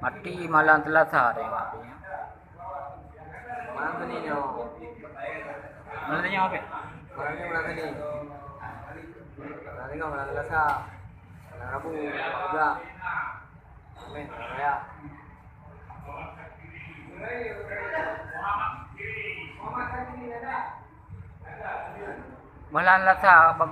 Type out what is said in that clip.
मट्टी malah telah sehari matinya. Mana tu ni nyo? Mana tanya apa? Mana tu ni? Mana tengok mana telah sah? Mana rabu juga? Ya. Malah telah sah, apa